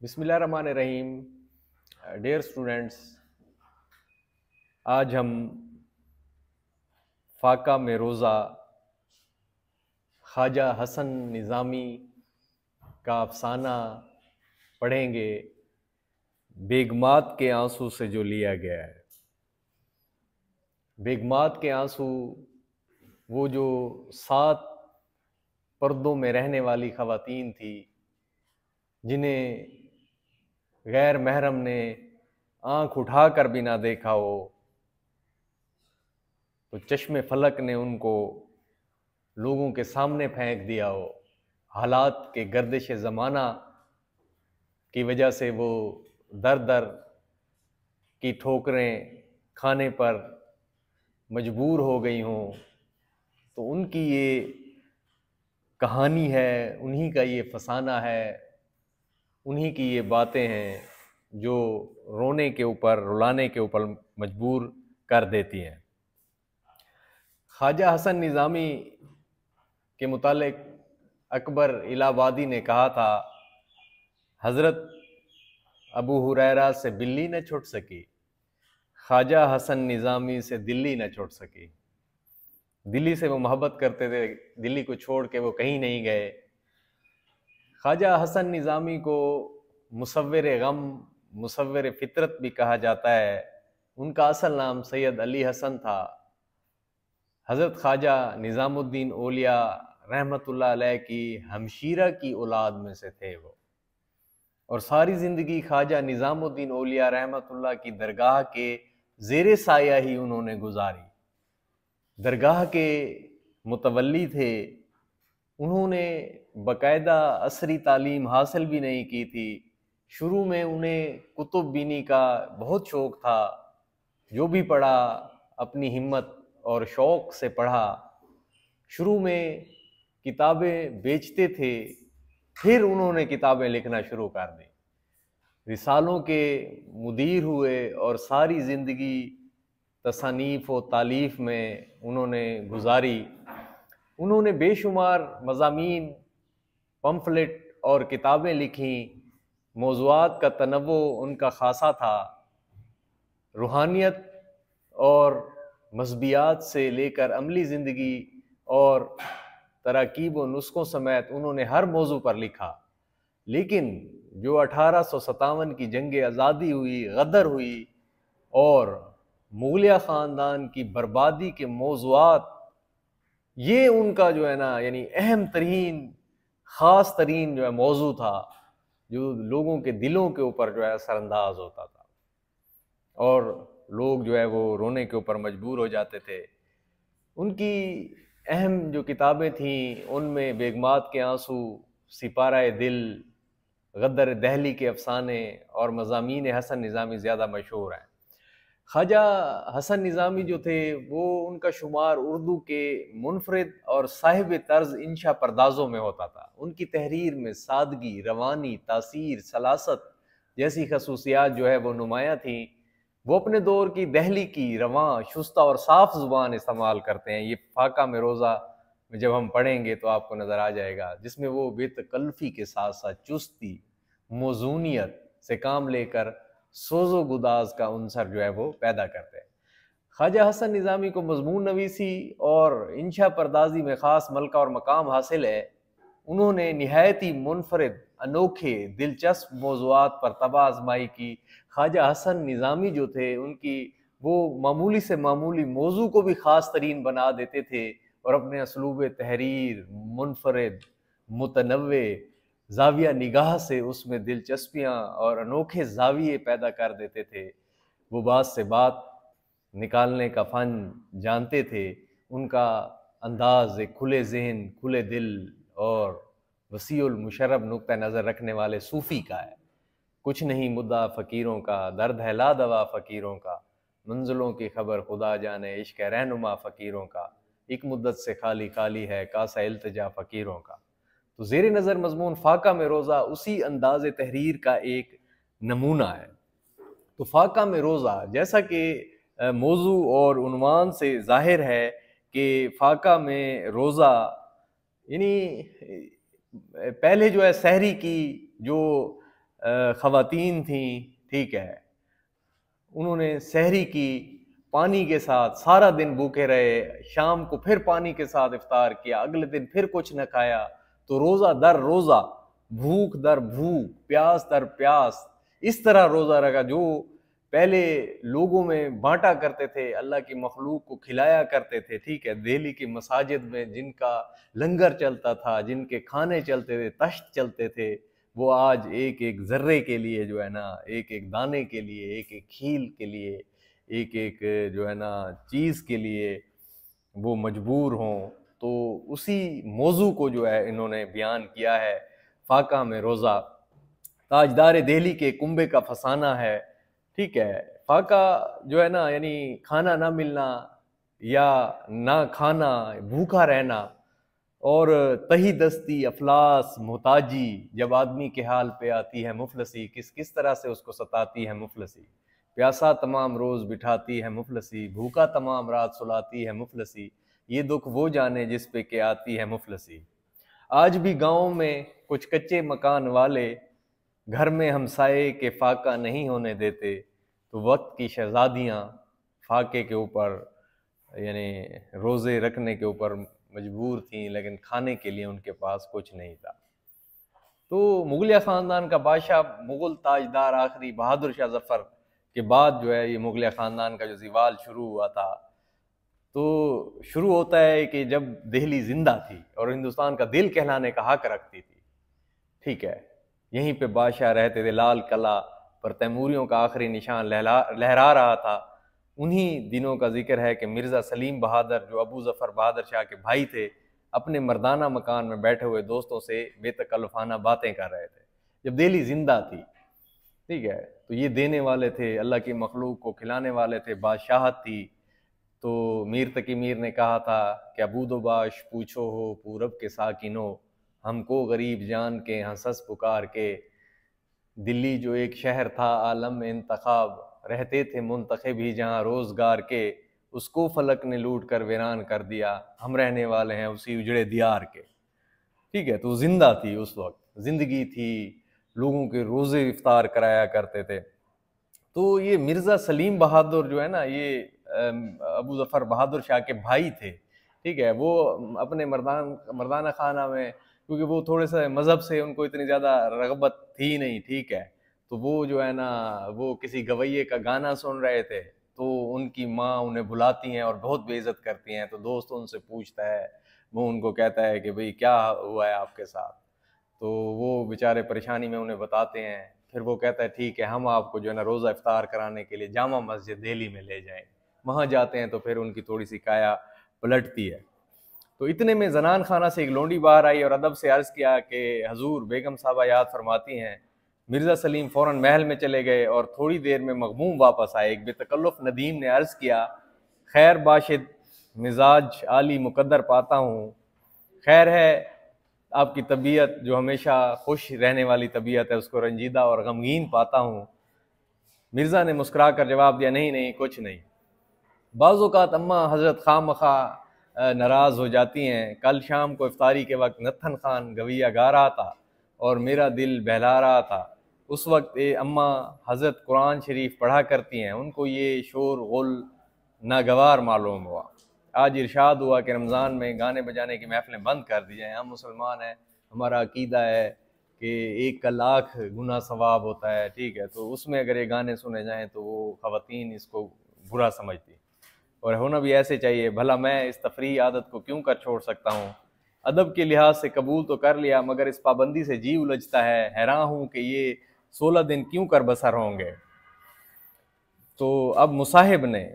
بسم اللہ الرحمن الرحیم. ڈیئر اسٹوڈینٹس، آج ہم فاقہ میں روزہ خواجہ حسن نظامی کا افسانہ پڑھیں گے، بیگمات کے آنسو سے جو لیا گیا ہے. بیگمات کے آنسو وہ جو 7 پردوں میں رہنے والی خواتین تھی جنہیں غیر محرم نے آنکھ اٹھا کر بھی نہ دیکھا ہو، تو چشم فلک نے ان کو لوگوں کے سامنے پھینک دیا ہو. حالات کے گردش زمانہ کی وجہ سے وہ در در کی ٹھوکریں کھانے پر مجبور ہو گئی ہوں. تو ان کی یہ کہانی ہے، انہی کا یہ فسانہ ہے، انہی کی یہ باتیں ہیں جو رونے کے اوپر، رلانے کے اوپر مجبور کر دیتی ہیں. خواجہ حسن نظامی کے متعلق اکبر الہ آبادی نے کہا تھا، حضرت ابو ہریرہ سے بلی نہ چھٹ سکی، خواجہ حسن نظامی سے دلی نہ چھوٹ سکی. دلی سے وہ محبت کرتے تھے، دلی کو چھوڑ کے وہ کہیں نہیں گئے. خواجہ حسن نظامی کو مصور غم، مصور فطرت بھی کہا جاتا ہے. ان کا اصل نام سید علی حسن تھا. حضرت خواجہ نظام الدین اولیاء رحمۃ اللہ علیہ کی ہمشیرہ کی اولاد میں سے تھے وہ، اور ساری زندگی خواجہ نظام الدین اولیاء رحمۃ اللہ کی درگاہ کے زیر سایہ ہی انہوں نے گزاری. درگاہ کے متولی تھے. انہوں نے باقاعدہ عصری تعلیم حاصل بھی نہیں کی تھی. شروع میں انہیں کتب بینی کا بہت شوق تھا. جو بھی پڑھا اپنی ہمت اور شوق سے پڑھا. شروع میں کتابیں بیچتے تھے، پھر انہوں نے کتابیں لکھنا شروع کر دیں. رسالوں کے مدیر ہوئے اور ساری زندگی تصانیف و تالیف میں انہوں نے گزاری. انہوں نے بے شمار مضامین، پمفلٹ اور کتابیں لکھیں. موضوعات کا تنوع ان کا خاصا تھا. روحانیت اور مذہبیات سے لے کر عملی زندگی اور تراکیب و نسخوں سمیت انہوں نے ہر موضوع پر لکھا. لیکن جو 1857 کی جنگ آزادی ہوئی، غدر ہوئی اور مغلیہ خاندان کی بربادی کے موضوعات، یہ ان کا جو ہے نا یعنی اہم ترین، خاص ترین جو ہے موضوع تھا، جو لوگوں کے دلوں کے اوپر جو ہے اثر انداز ہوتا تھا اور لوگ جو ہے وہ رونے کے اوپر مجبور ہو جاتے تھے. ان کی اہم جو کتابیں تھیں ان میں بیگمات کے آنسو، سپارہ دل، غدر دہلی کے افسانے اور مضامین حسن نظامی زیادہ مشہور ہیں. خواجہ حسن نظامی جو تھے وہ ان کا شمار اردو کے منفرد اور صاحب طرز انشا پردازوں میں ہوتا تھا. ان کی تحریر میں سادگی، روانی، تاثیر، سلاست جیسی خصوصیات جو ہے وہ نمایاں تھیں. وہ اپنے دور کی دہلی کی رواں، شستہ اور صاف زبان استعمال کرتے ہیں. یہ فاقہ میں روزہ میں جب ہم پڑھیں گے تو آپ کو نظر آ جائے گا، جس میں وہ بے تکلفی کے ساتھ ساتھ چستی، موزونیت سے کام لے کر سوز و گداز کا عنصر جو ہے وہ پیدا کرتے ہیں. خواجہ حسن نظامی کو مضمون نویسی اور انشا پردازی میں خاص ملکہ اور مقام حاصل ہے. انہوں نے نہایت ہی منفرد، انوکھے، دلچسپ موضوعات پر طبع آزمائی کی. خواجہ حسن نظامی جو تھے ان کی وہ معمولی سے معمولی موضوع کو بھی خاص ترین بنا دیتے تھے اور اپنے اسلوب تحریر، منفرد، متنوع زاویہ نگاہ سے اس میں دلچسپیاں اور انوکھے زاویے پیدا کر دیتے تھے. وہ بات سے بات نکالنے کا فن جانتے تھے. ان کا انداز ایک کھلے ذہن، کھلے دل اور وسیع المشرب نقطہ نظر رکھنے والے صوفی کا ہے. کچھ نہیں مدعا فقیروں کا، درد ہے لا دوا فقیروں کا، منزلوں کی خبر خدا جانے، عشق رہنما فقیروں کا، ایک مدت سے خالی خالی ہے کاسہ التجا فقیروں کا. تو زیر نظر مضمون فاقہ میں روزہ اسی انداز تحریر کا ایک نمونہ ہے. تو فاقہ میں روزہ، جیسا کہ موضوع اور عنوان سے ظاہر ہے کہ فاقہ میں روزہ یعنی پہلے جو ہے سحری کی جو خواتین تھیں، ٹھیک ہے، انہوں نے سحری کی پانی کے ساتھ، سارا دن بھوکے رہے، شام کو پھر پانی کے ساتھ افطار کیا، اگلے دن پھر کچھ نہ کھایا، تو روزہ در روزہ، بھوک در بھوک، پیاس در پیاس، اس طرح روزہ رکھا جو پہلے لوگوں میں بانٹا کرتے تھے، اللہ کی مخلوق کو کھلایا کرتے تھے، ٹھیک ہے، دہلی کی مساجد میں جن کا لنگر چلتا تھا، جن کے کھانے چلتے تھے، تشت چلتے تھے، وہ آج ایک ایک ذرے کے لیے جو ہے نا، ایک ایک دانے کے لیے، ایک ایک کھیل کے لیے، ایک ایک جو ہے نا چیز کے لیے وہ مجبور ہوں۔ تو اسی موضوع کو جو ہے انہوں نے بیان کیا ہے فاقہ میں روزہ۔ تاجدار دہلی کے کنبے کا فسانہ ہے، ٹھیک ہے، فاقہ جو ہے نا یعنی کھانا نہ ملنا یا نہ کھانا، بھوکا رہنا، اور تہی دستی، افلاس، محتاجی، جب آدمی کے حال پہ آتی ہے مفلسی، کس طرح سے اس کو ستاتی ہے مفلسی، پیاسا تمام روز بٹھاتی ہے مفلسی، بھوکا تمام رات سلاتی ہے مفلسی، یہ دکھ وہ جانے جس پہ کہ آتی ہے مفلسی۔ آج بھی گاؤں میں کچھ کچے مکان والے گھر میں ہمسائے کے فاقہ نہیں ہونے دیتے، تو وقت کی شہزادیاں فاقے کے اوپر یعنی روزے رکھنے کے اوپر مجبور تھیں، لیکن کھانے کے لیے ان کے پاس کچھ نہیں تھا۔ تو مغلیہ خاندان کا بادشاہ، مغل تاجدار آخری بہادر شاہ ظفر کے بعد جو ہے یہ مغلیہ خاندان کا جو زوال شروع ہوا تھا، تو شروع ہوتا ہے کہ جب دہلی زندہ تھی اور ہندوستان کا دل کہلانے کا حق رکھتی تھی، ٹھیک ہے، یہیں پہ بادشاہ رہتے تھے، لال قلعہ پر تیموریوں کا آخری نشان لہرا رہا تھا۔ انہی دنوں کا ذکر ہے کہ مرزا سلیم بہادر جو ابو ظفر بہادر شاہ کے بھائی تھے، اپنے مردانہ مکان میں بیٹھے ہوئے دوستوں سے بے تکلفانہ باتیں کر رہے تھے جب دہلی زندہ تھی، ٹھیک ہے، تو یہ دینے والے تھے، اللہ کی مخلوق کو کھلانے والے تھے، بادشاہت تھی۔ تو میر تقی میر نے کہا تھا کہ ابود و باش پوچھو ہو پورب کے ساکنو، ہم کو غریب جان کے ہنسس پکار کے، دلی جو ایک شہر تھا عالم میں انتخاب، رہتے تھے منتخب ہی جہاں روزگار کے، اس کو فلک نے لوٹ کر ویران کر دیا، ہم رہنے والے ہیں اسی اجڑے دیار کے، ٹھیک ہے۔ تو زندہ تھی، اس وقت زندگی تھی، لوگوں کے روزے افطار کرایا کرتے تھے۔ تو یہ مرزا سلیم بہادر جو ہے نا، یہ ابو ظفر بہادر شاہ کے بھائی تھے، ٹھیک ہے، وہ اپنے مردانہ خانہ میں، کیونکہ وہ تھوڑے سے مذہب سے ان کو اتنی زیادہ رغبت تھی نہیں، ٹھیک ہے، تو وہ جو ہے نا وہ کسی گویے کا گانا سن رہے تھے، تو ان کی ماں انہیں بلاتی ہیں اور بہت بے عزت کرتی ہیں، تو دوست ان سے پوچھتا ہے، وہ ان کو کہتا ہے کہ بھئی کیا ہوا ہے آپ کے ساتھ، تو وہ بیچارے پریشانی میں انہیں بتاتے ہیں، پھر وہ کہتا ہے ٹھیک ہے، ہم آپ کو جو ہے نا روزہ افطار کرانے کے لیے جامع مسجد دہلی میں لے جائیں۔ وہاں جاتے ہیں تو پھر ان کی تھوڑی سی کایا پلٹتی ہے۔ تو اتنے میں زنان خانہ سے ایک لونڈی باہر آئی اور ادب سے عرض کیا کہ حضور، بیگم صاحبہ یاد فرماتی ہیں۔ مرزا سلیم فوراً محل میں چلے گئے اور تھوڑی دیر میں مغموم واپس آئے۔ ایک بے تکلف ندیم نے عرض کیا، خیر باشد، مزاج عالی مقدر پاتا ہوں، خیر ہے، آپ کی طبیعت جو ہمیشہ خوش رہنے والی طبیعت ہے اس کو رنجیدہ اور غمگین پاتا ہوں۔ مرزا نے مسکرا کر جواب دیا، نہیں نہیں، کچھ نہیں۔ بعض اوقات اماں حضرت خواہ مخواہ ناراض ہو جاتی ہیں۔ کل شام کو افطاری کے وقت نتھن خان گویا گا رہا تھا اور میرا دل بہلا رہا تھا۔ اس وقت اماں حضرت قرآن شریف پڑھا کرتی ہیں، ان کو یہ شور غل ناگوار معلوم ہوا۔ آج ارشاد ہوا کہ رمضان میں گانے بجانے کی محفلیں بند کر دی جائیں۔ ہم مسلمان ہیں، ہمارا عقیدہ ہے کہ 1 کا 1,00,000 گنا ثواب ہوتا ہے، ٹھیک ہے، تو اس میں اگر یہ گانے سنے جائیں تو وہ خواتین اس کو برا سمجھتی، اور ہونا بھی ایسے چاہیے، بھلا میں اس تفریح عادت کو کیوں کر چھوڑ سکتا ہوں۔ ادب کے لحاظ سے قبول تو کر لیا، مگر اس پابندی سے جی الجھتا ہے، حیران ہوں کہ یہ 16 دن کیوں کر بسر ہوں گے۔ تو اب مصاحب نے،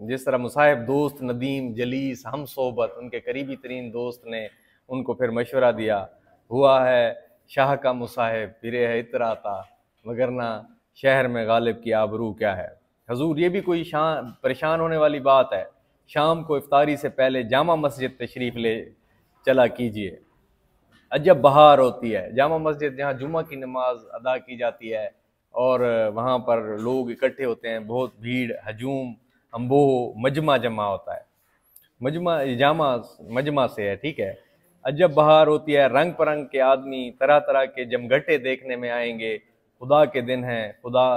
جس طرح مصاحب دوست، ندیم، جلیس، ہم صحبت، ان کے قریبی ترین دوست نے ان کو پھر مشورہ دیا، ہوا ہے شاہ کا مصاحب پھرے ہے اتراتا، وگرنہ شہر میں غالب کی آبرو کیا ہے۔ حضور، یہ بھی کوئی پریشان ہونے والی بات ہے، شام کو افطاری سے پہلے جامع مسجد تشریف لے چلا کیجئے۔ عجب بہار ہوتی ہے، جامع مسجد جہاں جمعہ کی نماز ادا کی جاتی ہے اور وہاں پر لوگ اکٹھے ہوتے ہیں، بہت بھیڑ، ہجوم، انبوہ، مجمع جمع ہوتا ہے، مجمع جامع مجمع سے ہے، ٹھیک ہے۔ عجب بہار ہوتی ہے، رنگ پرنگ کے آدمی طرح طرح کے جمگھٹے دیکھنے میں آئیں گے، خدا کے دن ہیں، خدا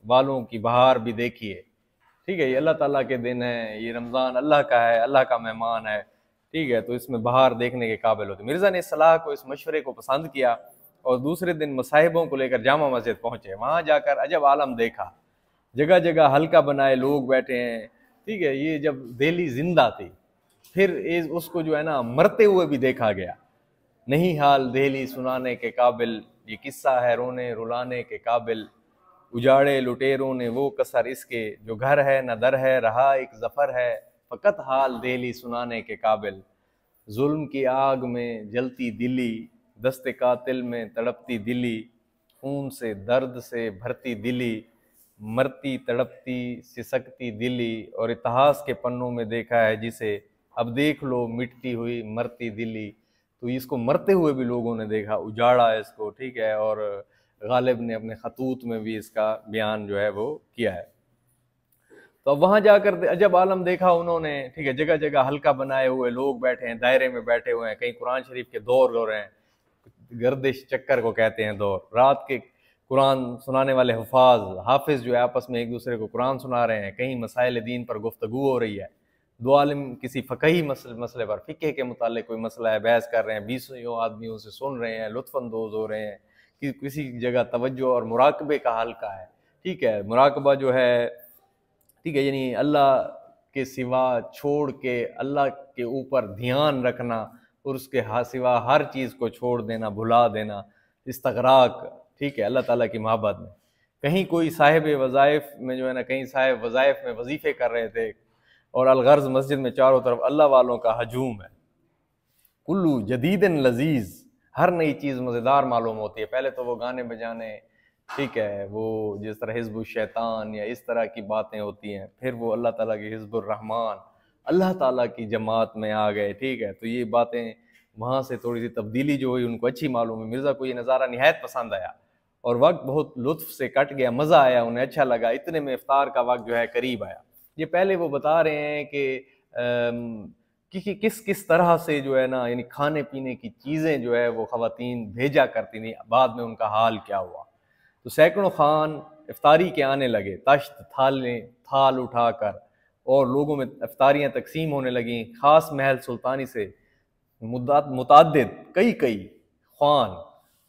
والوں کی بہار بھی دیکھیے، ٹھیک ہے، یہ اللہ تعالیٰ کے دن ہے، یہ رمضان اللہ کا ہے، اللہ کا مہمان ہے، ٹھیک ہے، تو اس میں بہار دیکھنے کے قابل ہوتی ہے۔ مرزا نے اس صلاح کو، اس مشورے کو پسند کیا اور دوسرے دن مصاحبوں کو لے کر جامع مسجد پہنچے۔ وہاں جا کر عجب عالم دیکھا، جگہ جگہ حلقہ بنائے لوگ بیٹھے ہیں، ٹھیک ہے، یہ جب دہلی زندہ تھی، پھر اس کو جو ہے نا مرتے ہوئے بھی دیکھا گیا۔ نہیں حال دہلی سنانے کے قابل، یہ قصہ ہے رونے رلانے کے قابل، اجاڑے لٹیروں نے وہ کسر اس کے، جو گھر ہے نہ در ہے رہا ایک ظفر ہے، فقط حال دہلی سنانے کے قابل۔ ظلم کی آگ میں جلتی دلی، دست قاتل میں تڑپتی دلی، خون سے درد سے بھرتی دلی، مرتی تڑپتی سسکتی دلی، اور اتہاس کے پنوں میں دیکھا ہے جسے، اب دیکھ لو مٹتی ہوئی مرتی دلی۔ تو اس کو مرتے ہوئے بھی لوگوں نے دیکھا، اجاڑا اس کو، ٹھیک ہے، اور غالب نے اپنے خطوط میں بھی اس کا بیان جو ہے وہ کیا ہے۔ تو اب وہاں جا کر عجب عالم دیکھا انہوں نے، ٹھیک ہے، جگہ جگہ حلقہ بنائے ہوئے لوگ بیٹھے ہیں، دائرے میں بیٹھے ہوئے ہیں، کہیں قرآن شریف کے دور ہو رہے ہیں، گردش چکر کو کہتے ہیں دور، رات کے قرآن سنانے والے حافظ جو ہے آپس میں ایک دوسرے کو قرآن سنا رہے ہیں، کہیں مسائل دین پر گفتگو ہو رہی ہے، دو عالم کسی فقہی مسئلے پر، فقہ کے متعلق کوئی مسئلہ ہے، بحث کر رہے ہیں، 20 آدمیوں سے سن رہے ہیں، لطف اندوز ہو رہے ہیں، کسی جگہ توجہ اور مراقبے کا حلقہ ہے، ٹھیک ہے، مراقبہ جو ہے، ٹھیک ہے، یعنی اللہ کے سوا چھوڑ کے اللہ کے اوپر دھیان رکھنا اور اس کے سوا ہر چیز کو چھوڑ دینا، بھلا دینا، استغراق، ٹھیک ہے، اللہ تعالیٰ کی محبت میں۔ کہیں کوئی صاحب وظائف میں جو ہے نا، کہیں صاحب وظائف میں وظیفے کر رہے تھے، اور الغرض مسجد میں چاروں طرف اللہ والوں کا ہجوم ہے۔ کلو جدید لذیذ، ہر نئی چیز مزیدار معلوم ہوتی ہے۔ پہلے تو وہ گانے بجانے، ٹھیک ہے، وہ جس طرح حزب الشیطان یا اس طرح کی باتیں ہوتی ہیں، پھر وہ اللہ تعالیٰ کی حزب الرحمن، اللہ تعالیٰ کی جماعت میں آ گئے، ٹھیک ہے، تو یہ باتیں وہاں سے تھوڑی سی تبدیلی جو ہوئی ان کو اچھی معلوم ہے۔ مرزا کو یہ نظارہ نہایت پسند آیا اور وقت بہت لطف سے کٹ گیا، مزہ آیا، انہیں اچھا لگا، اتنے میں افطار کا وقت جو ہے قریب آیا۔ یہ پہلے وہ بتا رہے ہیں کہ کس طرح سے جو ہے نا، یعنی کھانے پینے کی چیزیں جو ہے وہ خواتین بھیجا کرتی تھیں، بعد میں ان کا حال کیا ہوا۔ تو سینکڑوں خان افطاری کے آنے لگے، تشت تھال اٹھا کر، اور لوگوں میں افطاریاں تقسیم ہونے لگیں۔ خاص محل سلطانی سے متعدد کئی خوان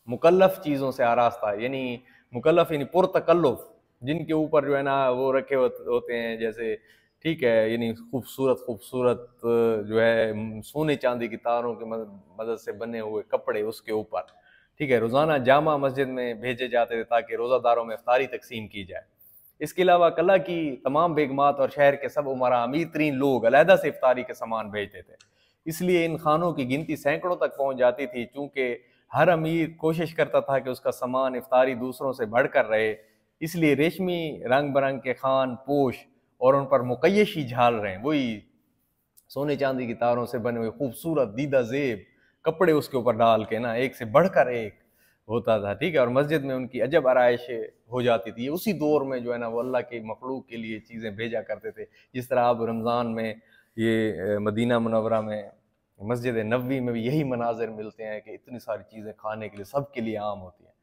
مکلف چیزوں سے آراستہ، یعنی مکلف یعنی پرتکلف، جن کے اوپر جو ہے نا وہ رکھے ہوتے ہیں، جیسے ٹھیک ہے، یعنی خوبصورت جو ہے سونے چاندی کی تاروں کی مدد سے بنے ہوئے کپڑے اس کے اوپر، ٹھیک ہے، روزانہ جامع مسجد میں بھیجے جاتے تھے تاکہ روزہ داروں میں افطاری تقسیم کی جائے۔ اس کے علاوہ قلعہ کی تمام بیگمات اور شہر کے سب امراء، امیر ترین لوگ علیحدہ سے افطاری کے سامان بھیجتے تھے۔ اس لیے ان خانوں کی گنتی سینکڑوں تک پہنچ جاتی تھی، چونکہ ہر امیر کوشش کرتا تھا کہ اس کا سامان افطاری دوسروں سے بڑھ کر رہے، اس لیے ریشمی رنگ برنگ کے خان پوش اور ان پر مقیشی جھال رہے ہیں، وہی سونے چاندی کی تاروں سے بنے ہوئے خوبصورت دیدہ زیب کپڑے اس کے اوپر ڈال کے نا، ایک سے بڑھ کر ایک ہوتا تھا، ٹھیک ہے، اور مسجد میں ان کی عجب آرائش ہو جاتی تھی۔ اسی دور میں جو ہے نا وہ اللہ کے مخلوق کے لیے چیزیں بھیجا کرتے تھے، جس طرح اب رمضان میں یہ مدینہ منورہ میں مسجد نبوی میں بھی یہی مناظر ملتے ہیں کہ اتنی ساری چیزیں کھانے کے لیے سب کے لیے عام ہوتی ہیں۔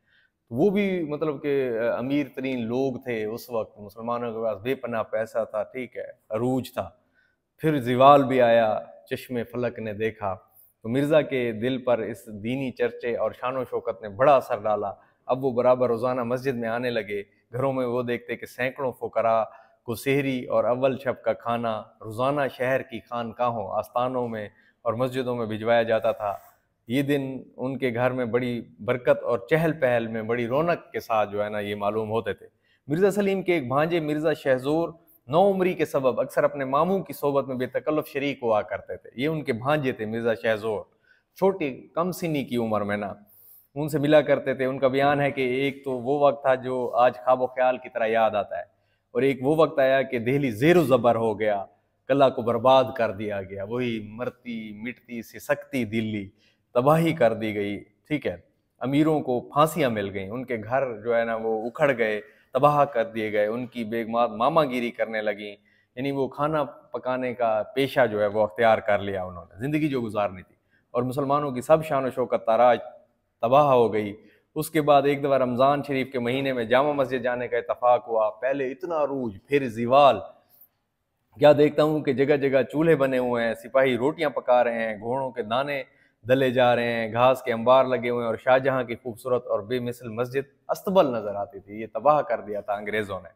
وہ بھی مطلب کہ امیر ترین لوگ تھے اس وقت، مسلمانوں کے پاس بے پناہ پیسہ تھا، ٹھیک ہے، عروج تھا۔ پھر زوال بھی آیا، چشم فلک نے دیکھا، تو مرزا کے دل پر اس دینی چرچے اور شان و شوکت نے بڑا اثر ڈالا۔ اب وہ برابر روزانہ مسجد میں آنے لگے۔ گھروں میں وہ دیکھتے کہ سینکڑوں فقراء کو سحری اور اول شب کا کھانا روزانہ شہر کی خانقاہوں، آستانوں میں اور مسجدوں میں بھجوایا جاتا تھا۔ یہ دن ان کے گھر میں بڑی برکت اور چہل پہل میں بڑی رونق کے ساتھ جو ہے نا یہ معلوم ہوتے تھے۔ مرزا سلیم کے ایک بھانجے مرزا شہزور نو عمری کے سبب اکثر اپنے ماموں کی صحبت میں بے تکلف شریک ہوا کرتے تھے۔ یہ ان کے بھانجے تھے مرزا شہزور، چھوٹی کم سنی کی عمر میں نا، ان سے ملا کرتے تھے۔ ان کا بیان ہے کہ ایک تو وہ وقت تھا جو آج خواب و خیال کی طرح یاد آتا ہے، اور ایک وہ وقت آیا کہ دہلی زیر و زبر ہو گیا، قلعہ کو برباد کر دیا گیا، وہی مرتی مٹتی سی سکتی دلی تباہی کر دی گئی، ٹھیک ہے، امیروں کو پھانسیاں مل گئیں، ان کے گھر جو ہے نا وہ اکھڑ گئے، تباہ کر دیے گئے، ان کی بیگمات ماما گیری کرنے لگیں، یعنی وہ کھانا پکانے کا پیشہ جو ہے وہ اختیار کر لیا انہوں نے، زندگی جو گزارنی تھی۔ اور مسلمانوں کی سب شان و شوکت تاراج تباہ ہو گئی۔ اس کے بعد ایک دفعہ رمضان شریف کے مہینے میں جامع مسجد جانے کا اتفاق ہوا، پہلے اتنا عروج پھر زوال، کیا دیکھتا ہوں کہ جگہ جگہ چولہے بنے ہوئے ہیں، سپاہی روٹیاں پکا رہے ہیں، گھوڑوں کے دانے دلے جا رہے ہیں، گھاس کے انبار لگے ہوئے ہیں، اور شاہجہاں کی خوبصورت اور بے مثل مسجد استبل نظر آتی تھی۔ یہ تباہ کر دیا تھا انگریزوں نے،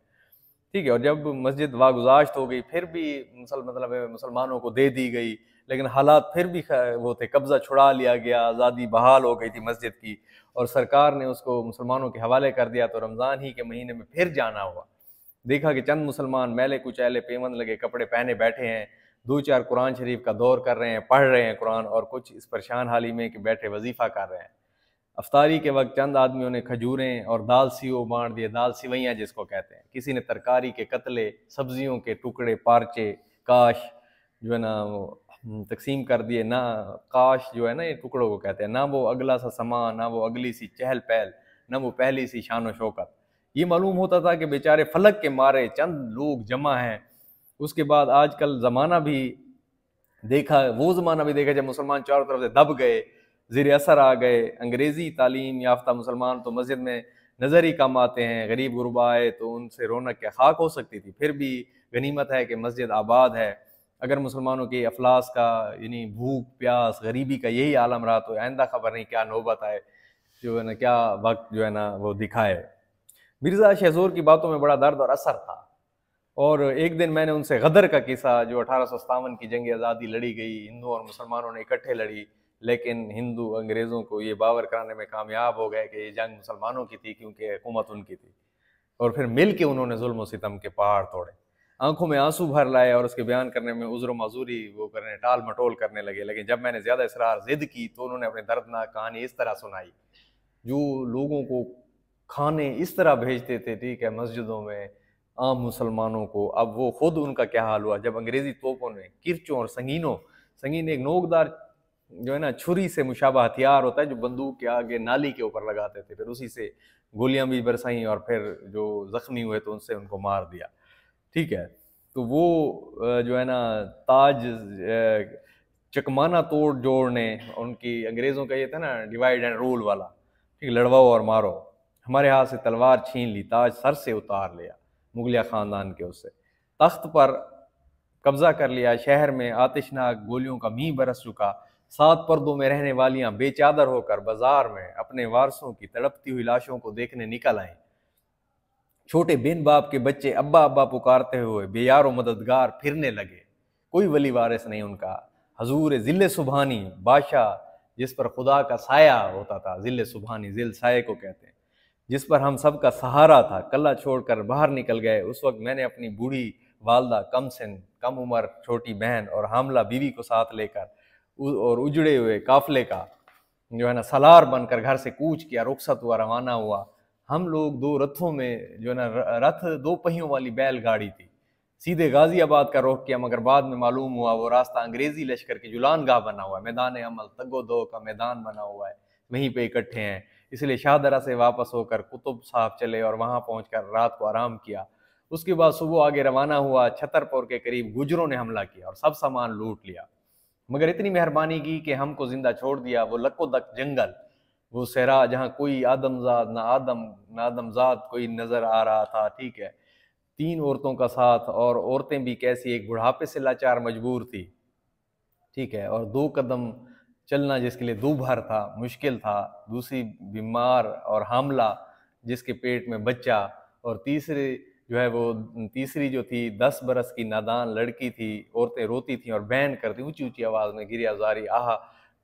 ٹھیک ہے۔ اور جب مسجد واگزاشت ہو گئی، پھر بھی مسلمانوں کو دے دی گئی، لیکن حالات پھر بھی وہ تھے، قبضہ چھڑا لیا گیا، آزادی بحال ہو گئی تھی مسجد کی، اور سرکار نے اس کو مسلمانوں کے حوالے کر دیا۔ تو رمضان ہی کے مہینے میں پھر جانا ہوا، دیکھا کہ چند مسلمان میلے کچیلے پیوند لگے کپڑے پہنے بیٹھے ہیں، دو چار قرآن شریف کا دور کر رہے ہیں، پڑھ رہے ہیں قرآن، اور کچھ اس پریشان حالی میں کہ بیٹھے وظیفہ کر رہے ہیں۔ افطاری کے وقت چند آدمیوں نے کھجوریں اور دال سیو بانٹ دیے، دال سیویاں جس کو کہتے ہیں، کسی نے ترکاری کے قتلے، سبزیوں کے ٹکڑے، پارچے، کاش جو ہے نا وہ تقسیم کر دیے۔ نہ کاش جو ہے نا، یہ ٹکڑوں کو کہتے ہیں، نہ وہ اگلا سا سما، نہ وہ اگلی سی چہل پہل، نہ وہ پہلی سی شان و شوکت۔ یہ معلوم ہوتا تھا کہ بیچارے فلک کے مارے چند لوگ جمع ہیں۔ اس کے بعد آج کل زمانہ بھی دیکھا، وہ زمانہ بھی دیکھا جب مسلمان چاروں طرف سے دب گئے، زیر اثر آ گئے، انگریزی تعلیم یافتہ مسلمان تو مسجد میں نظر ہی کم آتے ہیں، غریب غربا آئے تو ان سے رونق کیا خاک ہو سکتی تھی۔ پھر بھی غنیمت ہے کہ مسجد آباد ہے۔ اگر مسلمانوں کی افلاس کا یعنی بھوک پیاس غریبی کا یہی عالم رہا تو آئندہ خبر نہیں کیا نوبت آئے، جو ہے نا کیا وقت جو ہے نا وہ دکھائے۔ مرزا شہزور کی باتوں میں بڑا درد اور اثر تھا، اور ایک دن میں نے ان سے غدر کا قصہ، جو 1857 کی جنگ آزادی لڑی گئی، ہندوؤں اور مسلمانوں نے اکٹھے لڑی، لیکن ہندو انگریزوں کو یہ باور کرانے میں کامیاب ہو گئے کہ یہ جنگ مسلمانوں کی تھی کیونکہ حکومت ان کی تھی، اور پھر مل کے انہوں نے ظلم و ستم کے پہاڑ توڑے۔ آنکھوں میں آنسو بھر لائے اور اس کے بیان کرنے میں عذر و معذوری وہ کرنے ٹال مٹول کرنے لگے، لیکن جب میں نے زیادہ اصرار ضد کی تو انہوں نے اپنی دردناک کہانی اس طرح سنائی۔ جو لوگوں کو کھانے اس طرح بھیجتے تھے، ٹھیک ہے، مسجدوں میں عام مسلمانوں کو، اب وہ خود ان کا کیا حال ہوا جب انگریزی توپوں نے کرچوں اور سنگین ایک نوکدار جو ہے نا چھری سے مشابہ ہتھیار ہوتا ہے جو بندوق کے آگے نالی کے اوپر لگاتے تھے، پھر اسی سے گولیاں بھی برسائیں اور پھر جو زخمی ہوئے تو ان سے ان کو مار دیا، ٹھیک ہے۔ تو وہ جو ہے نا تاج چکمانا توڑ جوڑنے، ان کی انگریزوں کا یہ تھا نا ڈیوائیڈ اینڈ رول والا، ٹھیک، لڑواؤ اور مارو، ہمارے ہاتھ سے تلوار چھین لی، تاج سر سے اتار لیا مغلیہ خاندان کے، اس سے تخت پر قبضہ کر لیا، شہر میں آتشناک گولیوں کا میਂہ برس چکا، 7 پردوں میں رہنے والیاں بے چادر ہو کر بازار میں اپنے وارثوں کی تڑپتی ہوئی لاشوں کو دیکھنے نکل آئیں، چھوٹے بین باپ کے بچے ابا ابا پکارتے ہوئے بے یار و مددگار پھرنے لگے، کوئی ولی وارث نہیں ان کا۔ حضور ذل سبحانی، بادشاہ جس پر خدا کا سایہ ہوتا تھا، ذل سبحانی، ذل سائے کو کہتے ہیں، جس پر ہم سب کا سہارا تھا، کلہ چھوڑ کر باہر نکل گئے۔ اس وقت میں نے اپنی بوڑھی والدہ، کم سن کم عمر چھوٹی بہن اور حاملہ بیوی کو ساتھ لے کر اور اجڑے ہوئے قافلے کا جو ہے نا سالار بن کر گھر سے کوچ کیا، رخصت ہوا، روانہ ہوا۔ ہم لوگ 2 رتھوں میں جو ہے نا، رتھ 2 پہیوں والی بیل گاڑی تھی، سیدھے غازی آباد کا رخ کیا، مگر بعد میں معلوم ہوا وہ راستہ انگریزی لشکر کی جولان گاہ بنا ہوا ہے، میدان عمل تگ و دو کا میدان بنا ہوا ہے، وہیں پہ اکٹھے ہیں، اس لیے شاہ درہ سے واپس ہو کر قطب صاحب چلے اور وہاں پہنچ کر رات کو آرام کیا۔ اس کے بعد صبح آگے روانہ ہوا، چھترپور کے قریب گجروں نے حملہ کیا اور سب سامان لوٹ لیا، مگر اتنی مہربانی کی کہ ہم کو زندہ چھوڑ دیا۔ وہ لکو دک جنگل، وہ صحرا جہاں کوئی آدمزاد نہ آدمزاد کوئی نظر آ رہا تھا، ٹھیک ہے، 3 عورتوں کا ساتھ، اور عورتیں بھی کیسی، ایک بڑھاپے سے لاچار مجبور تھی، ٹھیک ہے، اور 2 قدم چلنا جس کے لیے دوبھر تھا، مشکل تھا، دوسری بیمار اور حاملہ جس کے پیٹ میں بچہ، اور تیسری جو تھی 10 برس کی نادان لڑکی تھی۔ عورتیں روتی تھیں اور بین کرتی، اونچی اونچی آواز میں گریہ زاری آہا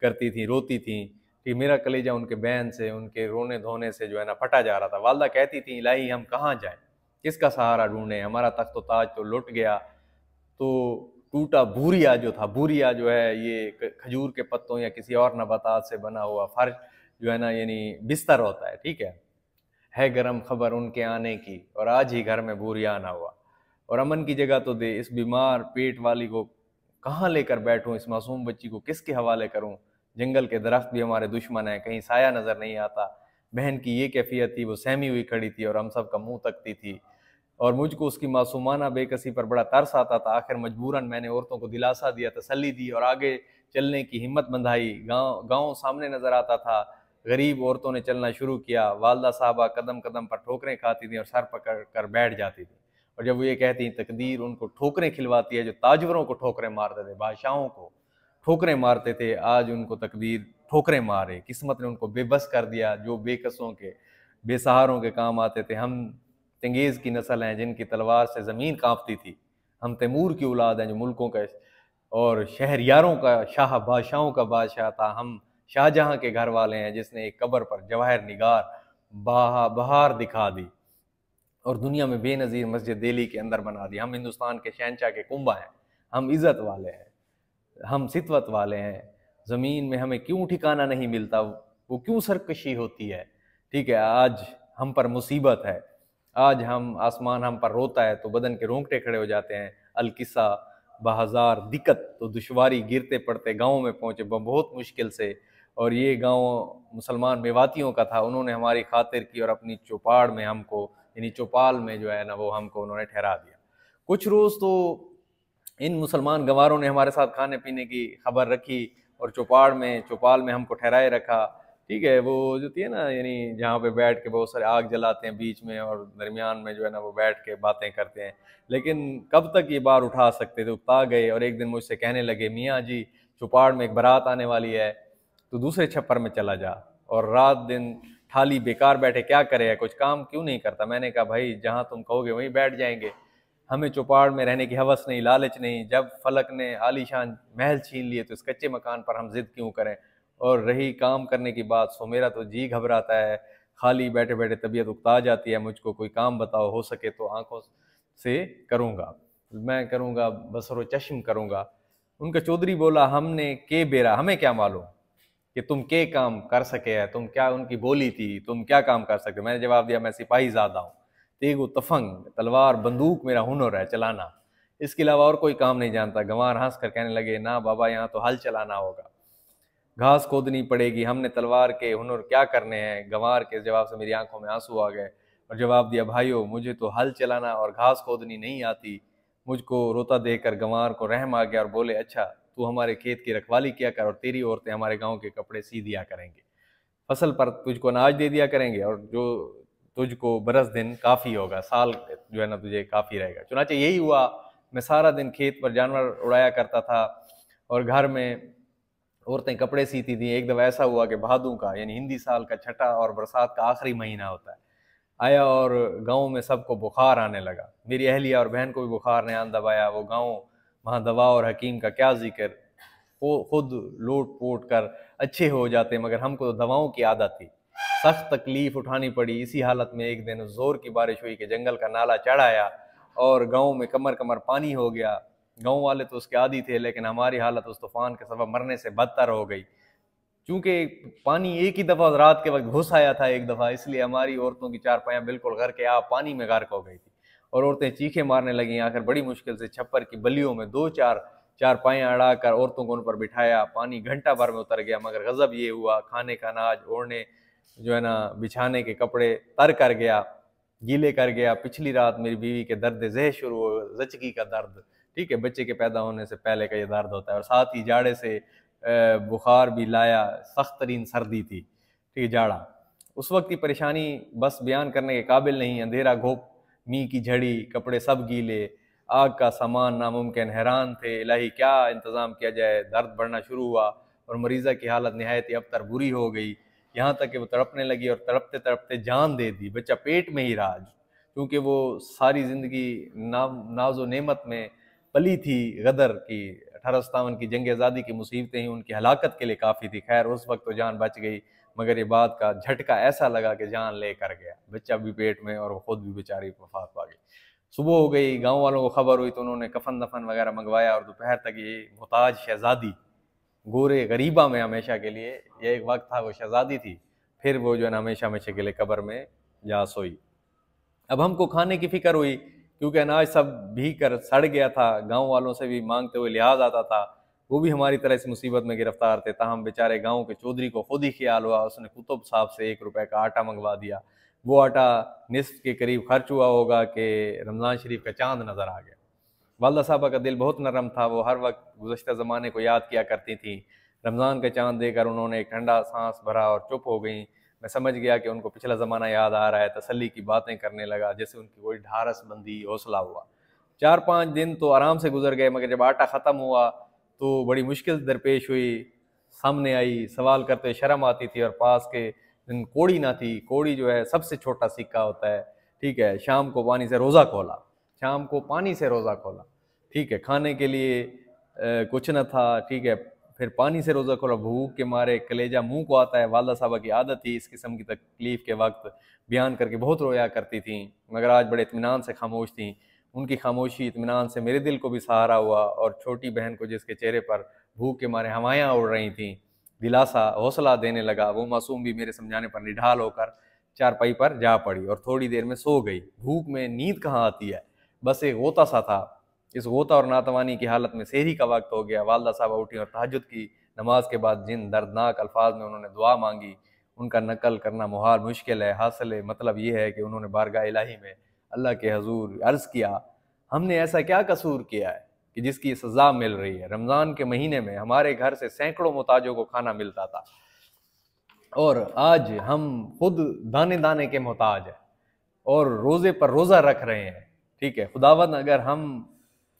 کرتی تھیں، روتی تھیں کہ میرا کلیجہ ان کے بین سے، ان کے رونے دھونے سے جو ہے نا پھٹا جا رہا تھا۔ والدہ کہتی تھیں الہی ہم کہاں جائیں، کس کا سہارا ڈھونڈیں، ہمارا تخت و تاج تو لٹ گیا، تو ٹوٹا بوریا جو تھا، بوریا جو ہے یہ کھجور کے پتوں یا کسی اور نباتات سے بنا ہوا فرش جو ہے نا، یعنی بستر ہوتا ہے، ٹھیک ہے گرم خبر ان کے آنے کی، اور آج ہی گھر میں بوریا آنا ہوا، اور امن کی جگہ تو دے، اس بیمار پیٹ والی کو کہاں لے کر بیٹھوں، اس معصوم بچی کو کس کے حوالے کروں، جنگل کے درخت بھی ہمارے دشمن ہیں، کہیں سایہ نظر نہیں آتا۔ بہن کی یہ کیفیت تھی، وہ سہمی ہوئی کھڑی تھی اور ہم سب کا منہ تکتی تھی، اور مجھ کو اس کی معصومانہ بے کسی پر بڑا ترس آتا تھا۔ آخر مجبوراً میں نے عورتوں کو دلاسا دیا، تسلی دی، اور آگے چلنے کی ہمت بندھائی، گاؤں سامنے نظر آتا تھا، غریب عورتوں نے چلنا شروع کیا، والدہ صاحبہ قدم قدم پر ٹھوکریں کھاتی تھیں اور سر پکڑ کر بیٹھ جاتی تھیں، اور جب وہ یہ کہتی ہیں تقدیر ان کو ٹھوکریں کھلواتی ہے، جو تاجوروں کو ٹھوکریں مارتے تھے، بادشاہوں کو ٹھوکریں مارتے تھے، آج ان کو تقدیر ٹھوکریں مارے، قسمت نے ان کو بے بس کر دیا، جو بے کسوں کے بے سہاروں کے کام آتے تھے۔ ہم چنگیز کی نسل ہیں جن کی تلوار سے زمین کانپتی تھی، ہم تیمور کی اولاد ہیں جو ملکوں کا اور شہریاروں کا شاہ، بادشاہوں کا بادشاہ تھا، ہم شاہ جہاں کے گھر والے ہیں جس نے ایک قبر پر جواہر نگار بہار دکھا دی اور دنیا میں بے نظیر مسجد دہلی کے اندر بنا دی۔ ہم ہندوستان کے شہنشاہ کے کنبہ ہیں، ہم عزت والے ہیں، ہم سطوت والے ہیں، زمین میں ہمیں کیوں ٹھکانہ نہیں ملتا، وہ کیوں سرکشی ہوتی ہے، ٹھیک ہے، آج ہم پر مصیبت ہے، آج ہم آسمان ہم پر روتا ہے تو بدن کے رونگٹے کھڑے ہو جاتے ہیں۔ القصہ بہزار دقت تو دشواری، گرتے پڑتے گاؤں میں پہنچے بہت مشکل سے، اور یہ گاؤں مسلمان میواتیوں کا تھا، انہوں نے ہماری خاطر کی اور اپنی چوپاڑ میں ہم کو، یعنی چوپال میں جو ہے نا وہ ہم کو انہوں نے ٹھہرا دیا۔ کچھ روز تو ان مسلمان گنواروں نے ہمارے ساتھ کھانے پینے کی خبر رکھی اور چوپال میں ہم کو ٹھہرائے رکھا، ٹھیک ہے، وہ جو تھی نا، یعنی جہاں پہ بیٹھ کے بہت سارے آگ جلاتے ہیں بیچ میں اور درمیان میں جو ہے نا وہ بیٹھ کے باتیں کرتے ہیں، لیکن کب تک یہ بار اٹھا سکتے تھے، اکتا گئے، اور ایک دن مجھ سے کہنے لگے میاں جی چوپاڑ میں ایک بارات آنے والی ہے تو دوسرے چھپر میں چلا جا، اور رات دن ٹھالی بیکار بیٹھے کیا کرے، کچھ کام کیوں نہیں کرتا؟ میں نے کہا بھائی جہاں تم کہو گے وہیں بیٹھ جائیں گے، ہمیں چوپاڑ میں رہنے کی ہوس نہیں، لالچ نہیں، جب فلک نے عالی شان محل چھین لیے تو اس کچے مکان پر ہم ضد کیوں کریں؟ اور رہی کام کرنے کی بات، سو میرا تو جی گھبراتا ہے، خالی بیٹھے بیٹھے طبیعت اکتا جاتی ہے، مجھ کو کوئی کام بتاؤ، ہو سکے تو آنکھوں سے کروں گا، میں کروں گا، بصر و چشم کروں گا۔ ان کا چودھری بولا ہم نے کے بیرا، ہمیں کیا معلوم کہ تم کے کام کر سکے ہے، تم کیا، ان کی بولی تھی تم کیا کام کر سکتے؟ میں نے جواب دیا میں سپاہی زادہ ہوں، تیگ و تفنگ، تلوار بندوق میرا ہنر ہے چلانا، اس کے علاوہ اور کوئی کام نہیں جانتا۔ گنوار ہنس کر کہنے لگے نا بابا یہاں تو ہل چلانا ہوگا، گھاس کھودنی پڑے گی، ہم نے تلوار کے ہنر کیا کرنے ہیں؟ گنوار کے جواب سے میری آنکھوں میں آنسو آ گئے اور جواب دیا بھائیو مجھے تو ہل چلانا اور گھاس کھودنی نہیں آتی۔ مجھ کو روتا دیکھ کر گنوار کو رحم آ گیا اور بولے اچھا تو ہمارے کھیت کی رکھوالی کیا کر اور تیری عورتیں ہمارے گاؤں کے کپڑے سی دیا کریں گے، فصل پر تجھ کو اناج دے دیا کریں گے، اور جو تجھ کو برس دن کافی ہوگا، سال جو ہے نا تجھے کافی رہے گا۔ چنانچہ یہی ہوا، میں سارا دن کھیت پر جانور اڑایا کرتا تھا اور گھر میں عورتیں کپڑے سیتی تھیں۔ ایک دفعہ ایسا ہوا کہ بھادوں کا یعنی ہندی سال کا چھٹا اور برسات کا آخری مہینہ ہوتا ہے آیا، اور گاؤں میں سب کو بخار آنے لگا، میری اہلیہ اور بہن کو بھی بخار نے آن دبایا۔ وہ گاؤں، وہاں دوا اور حکیم کا کیا ذکر، خود لوٹ پوٹ کر اچھے ہو جاتے، مگر ہم کو دواؤں کی عادت تھی، سخت تکلیف اٹھانی پڑی۔ اسی حالت میں ایک دن زور کی بارش ہوئی کہ جنگل کا نالا چڑھ آیا اور گاؤں میں کمر کمر پانی ہو گیا۔ گاؤں والے تو اس کے عادی تھے، لیکن ہماری حالت اس طوفان کے سبب مرنے سے بدتر ہو گئی، چونکہ پانی ایک ہی دفعہ رات کے وقت گھس آیا تھا ایک دفعہ، اس لیے ہماری عورتوں کی چارپائیاں بالکل غرق کے آپ پانی میں غرق ہو گئی تھی، اور عورتیں چیخیں مارنے لگیں۔ آخر بڑی مشکل سے چھپر کی بلیوں میں دو چارپائیاں اڑا کر عورتوں کو ان پر بٹھایا، پانی گھنٹہ بھر میں اتر گیا، مگر غضب یہ ہوا کھانے کا اناج، اوڑھنے جو ہے نا بچھانے کے کپڑے تر کر گیا، گیلے کر گیا۔ پچھلی رات میری بیوی کے درد ذہ شروع ہو، زچگی کا درد، ٹھیک ہے، بچے کے پیدا ہونے سے پہلے کا یہ درد ہوتا ہے، اور ساتھ ہی جاڑے سے بخار بھی لایا، سخت ترین سردی تھی، ٹھیک ہے، جاڑا۔ اس وقت کی پریشانی بس بیان کرنے کے قابل نہیں، اندھیرا گھوپ، می کی جھڑی، کپڑے سب گیلے، آگ کا سامان ناممکن، حیران تھے الہی کیا انتظام کیا جائے۔ درد بڑھنا شروع ہوا اور مریضہ کی حالت نہایت ہی ابتر بری ہو گئی، یہاں تک کہ وہ تڑپنے لگی اور تڑپتے تڑپتے جان دے دی۔ بچہ پیٹ میں ہی رہا، کیونکہ وہ ساری زندگی ناز و نعمت میں پلی تھی، غدر کی 1857 کی جنگ آزادی کی مصیبتیں ہی ان کی ہلاکت کے لیے کافی تھی۔ خیر اس وقت تو جان بچ گئی، مگر یہ بات کا جھٹکا ایسا لگا کہ جان لے کر گیا، بچہ بھی پیٹ میں اور وہ خود بھی بیچاری وفات پا گئی۔ صبح ہو گئی، گاؤں والوں کو خبر ہوئی تو انہوں نے کفن دفن وغیرہ منگوایا، اور دوپہر تک یہ محتاج شہزادی، گورے غریبہ میں ہمیشہ کے لیے، یہ ایک وقت تھا وہ شہزادی تھی، پھر وہ جو ہے نا ہمیشہ ہمیشہ کے لیے قبر میں جا سوئی۔ اب ہم کو کھانے کی فکر ہوئی، کیونکہ اناج سب بھی کر سڑ گیا تھا، گاؤں والوں سے بھی مانگتے ہوئے لحاظ آتا تھا، وہ بھی ہماری طرح اس مصیبت میں گرفتار تھے۔ تاہم بیچارے گاؤں کے چودھری کو خود ہی خیال ہوا، اس نے کتب صاحب سے 1 روپے کا آٹا منگوا دیا، وہ آٹا نصف کے قریب خرچ ہوا ہوگا کہ رمضان شریف کا چاند نظر آ گیا۔ والدہ صاحبہ کا دل بہت نرم تھا، وہ ہر وقت گزشتہ زمانے کو یاد کیا کرتی تھیں۔ رمضان کا چاند دے کر انہوں نے ایک ٹھنڈا سانس بھرا اور چپ ہو گئیں۔ میں سمجھ گیا کہ ان کو پچھلا زمانہ یاد آ رہا ہے، تسلی کی باتیں کرنے لگا، جیسے ان کی کوئی ڈھارس بندی حوصلہ ہوا۔ 4-5 دن تو آرام سے گزر گئے، مگر جب آٹا ختم ہوا تو بڑی مشکل درپیش ہوئی، سامنے آئی۔ سوال کرتے شرم آتی تھی، اور پاس کے دن کوڑی نہ تھی۔ کوڑی جو ہے سب سے چھوٹا سکہ ہوتا ہے، ٹھیک ہے۔ شام کو پانی سے روزہ کھولا، شام کو پانی سے روزہ کھولا، ٹھیک ہے۔ کھانے کے لیے کچھ نہ تھا، ٹھیک ہے۔ پھر پانی سے روزہ کھولا، بھوک کے مارے کلیجہ منہ کو آتا ہے۔ والدہ صاحبہ کی عادت تھی اس قسم کی تکلیف کے وقت بیان کر کے بہت رویا کرتی تھیں، مگر آج بڑے اطمینان سے خاموش تھیں۔ ان کی خاموشی اطمینان سے میرے دل کو بھی سہارا ہوا، اور چھوٹی بہن کو جس کے چہرے پر بھوک کے مارے ہوائیاں اڑ رہی تھیں دلاسا حوصلہ دینے لگا۔ وہ معصوم بھی میرے سمجھانے پر نڈھال ہو کر چارپائی پر جا پڑی اور تھوڑی دیر میں سو گئی۔ بھوک میں نیند کہاں آتی ہے، بس ایک غوطہ سا تھا۔ اس غوطہ اور ناتوانی کی حالت میں سحری کا وقت ہو گیا۔ والدہ صاحبہ اٹھی اور تہجد کی نماز کے بعد جن دردناک الفاظ میں انہوں نے دعا مانگی ان کا نقل کرنا محال مشکل ہے۔ حاصل مطلب یہ ہے کہ انہوں نے بارگاہ الہی میں اللہ کے حضور عرض کیا، ہم نے ایسا کیا قصور کیا ہے کہ جس کی سزا مل رہی ہے؟ رمضان کے مہینے میں ہمارے گھر سے سینکڑوں محتاجوں کو کھانا ملتا تھا، اور آج ہم خود دانے دانے کے محتاج ہیں اور روزے پر روزہ رکھ رہے ہیں، ٹھیک ہے۔ خداوند اگر ہم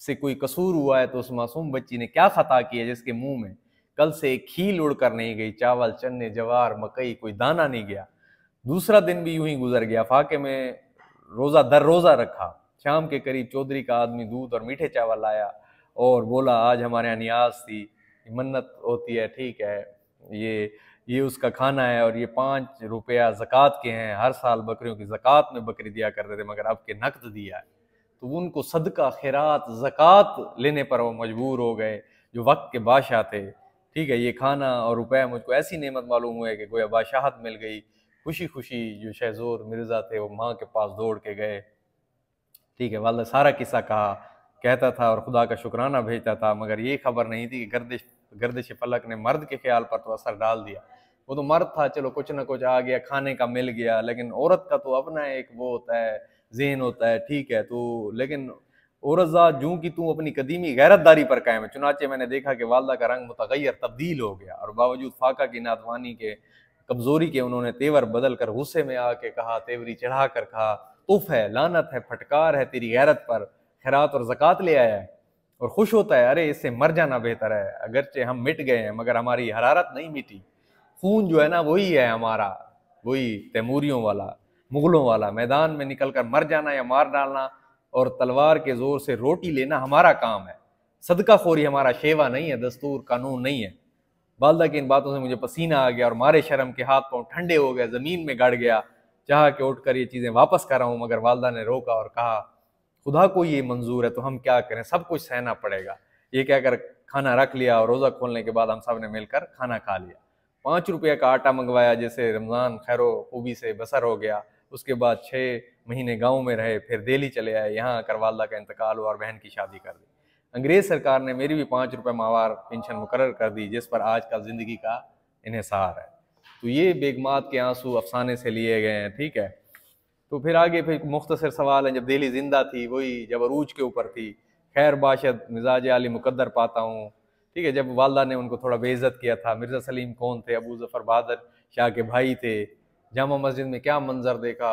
سے کوئی قصور ہوا ہے تو اس معصوم بچی نے کیا خطا کی ہے جس کے منہ میں کل سے ایک کھیل اڑ کر نہیں گئی، چاول، چنے، جوار، مکئی، کوئی دانہ نہیں گیا۔ دوسرا دن بھی یوں ہی گزر گیا۔ فاقے میں روزہ در روزہ رکھا۔ شام کے قریب چودھری کا آدمی دودھ اور میٹھے چاول لایا اور بولا، آج ہمارے یہاں نیاز تھی، منت ہوتی ہے، ٹھیک ہے، یہ اس کا کھانا ہے، اور یہ 5 روپیہ زکوٰۃ کے ہیں۔ ہر سال بکریوں کی زکوٰۃ میں بکری دیا کرتے تھے، مگر اب کے نقد دیا ہے۔ تو ان کو صدقہ، خیرات، زکوٰۃ لینے پر وہ مجبور ہو گئے جو وقت کے بادشاہ تھے، ٹھیک ہے۔ یہ کھانا اور روپے مجھ کو ایسی نعمت معلوم ہوئے کہ گویا بادشاہت مل گئی۔ خوشی خوشی جو شہزور مرزا تھے وہ ماں کے پاس دوڑ کے گئے، ٹھیک ہے۔ والدہ سارا قصہ کہتا تھا اور خدا کا شکرانہ بھیجتا تھا، مگر یہ خبر نہیں تھی کہ گردش فلک نے مرد کے خیال پر تو اثر ڈال دیا۔ وہ تو مرد تھا، چلو کچھ نہ کچھ آ گیا، کھانے کا مل گیا، لیکن عورت کا تو اپنا ایک وہ ہوتا ہے، ذہن ہوتا ہے، ٹھیک ہے۔ تو لیکن عورت ذات جوں کی توں اپنی قدیمی غیرت داری پر قائم ہے۔ چنانچہ میں نے دیکھا کہ والدہ کا رنگ متغیر، تبدیل ہو گیا، اور باوجود فاقہ کی ناتوانی کے، کمزوری کے، انہوں نے تیور بدل کر غصے میں آ کے کہا، تیوری چڑھا کر کہا، اف ہے، لعنت ہے، پھٹکار ہے تیری غیرت پر، خیرات اور زکوٰۃ لے آیا ہے اور خوش ہوتا ہے؟ ارے اس سے مر جانا بہتر ہے۔ اگرچہ ہم مٹ گئے ہیں مگر ہماری حرارت نہیں مٹی، خون جو ہے نا وہی ہے ہمارا، وہی تیموریوں والا، مغلوں والا۔ میدان میں نکل کر مر جانا یا مار ڈالنا اور تلوار کے زور سے روٹی لینا ہمارا کام ہے۔ صدقہ خوری ہمارا شیوا نہیں ہے، دستور، قانون نہیں ہے۔ والدہ کی ان باتوں سے مجھے پسینہ آ گیا اور مارے شرم کے ہاتھ پاؤں ٹھنڈے ہو گئے، زمین میں گڑ گیا۔ چاہا کہ اٹھ کر یہ چیزیں واپس کراؤں، مگر والدہ نے روکا اور کہا، خدا کو یہ منظور ہے تو ہم کیا کریں، سب کچھ سہنا پڑے گا۔ یہ کہہ کر کھانا رکھ لیا، اور روزہ کھولنے کے بعد ہم سب نے مل کر کھانا کھا لیا۔ 5 روپے کا آٹا منگوایا، جیسے رمضان خیر و خوبی سے بسر ہو گیا۔ اس کے بعد 6 مہینے گاؤں میں رہے، پھر دہلی چلے آئے۔ یہاں آ کر والدہ کا انتقال ہوا اور بہن کی شادی کر دی۔ انگریز سرکار نے میری بھی 5 روپے ماہوار پینشن مقرر کر دی، جس پر آج کل زندگی کا انحصار ہے۔ تو یہ بیگمات کے آنسو افسانے سے لیے گئے ہیں، ٹھیک ہے۔ تو پھر آگے پھر مختصر سوال ہیں، جب دہلی زندہ تھی، وہی جب عروج کے اوپر تھی، خیر باشد، مزاج عالی مقدر پاتا ہوں، ٹھیک ہے۔ جب والدہ نے ان کو تھوڑا بے عزت کیا تھا۔ مرزا سلیم کون تھے؟ ابو ظفر بہادر شاہ کے بھائی تھے۔ جامع مسجد میں کیا منظر دیکھا،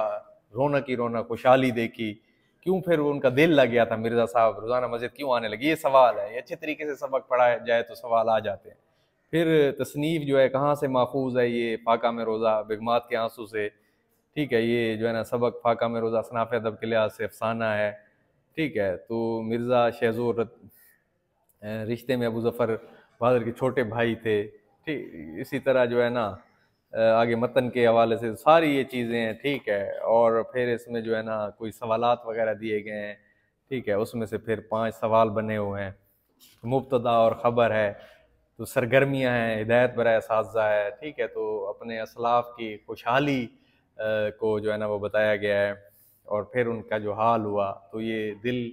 رونق ہی رونق، خوشحالی دیکھی، کیوں پھر ان کا دل لگ گیا تھا مرزا صاحب، روزانہ مسجد کیوں آنے لگے؟ یہ سوال ہے۔ یہ اچھے طریقے سے سبق پڑھایا جائے تو سوال آ جاتے ہیں۔ پھر تصنیف جو ہے کہاں سے ماخوذ ہے؟ یہ فاقہ میں روزہ، بیگمات کے آنسو سے، ٹھیک ہے۔ یہ جو ہے نا سبق فاقہ میں روزہ صناف ادب کے لحاظ سے افسانہ ہے، ٹھیک ہے۔ تو مرزا شہزور رشتے میں ابو ظفر بہادر کے چھوٹے بھائی تھے، ٹھیک۔ اسی طرح جو ہے نا آگے متن کے حوالے سے ساری یہ چیزیں ہیں، ٹھیک ہے۔ اور پھر اس میں جو ہے نا کوئی سوالات وغیرہ دیے گئے ہیں، ٹھیک ہے۔ اس میں سے پھر 5 سوال بنے ہوئے ہیں۔ مبتدا اور خبر ہے، تو سرگرمیاں ہیں، ہدایت برائے اساتذہ ہے، ٹھیک ہے۔ تو اپنے اسلاف کی خوشحالی کو جو ہے نا وہ بتایا گیا ہے، اور پھر ان کا جو حال ہوا، تو یہ دل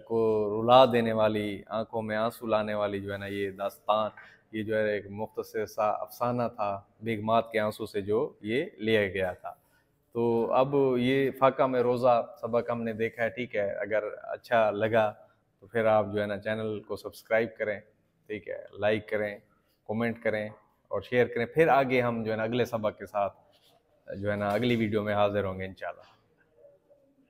کو رلا دینے والی، آنکھوں میں آنسو لانے والی جو ہے نا یہ داستان، یہ جو ہے ایک مختصر سا افسانہ تھا بیگمات کے آنسو سے جو یہ لیا گیا تھا۔ تو اب یہ فاقہ میں روزہ سبق ہم نے دیکھا ہے، ٹھیک ہے۔ اگر اچھا لگا تو پھر آپ جو ہے نا چینل کو سبسکرائب کریں، ٹھیک ہے، لائک کریں، کومنٹ کریں اور شیئر کریں. پھر آگے ہم جو ہے نا اگلے سبق کے ساتھ جو ہے نا اگلی ویڈیو میں حاضر ہوں گے انشاءاللہ.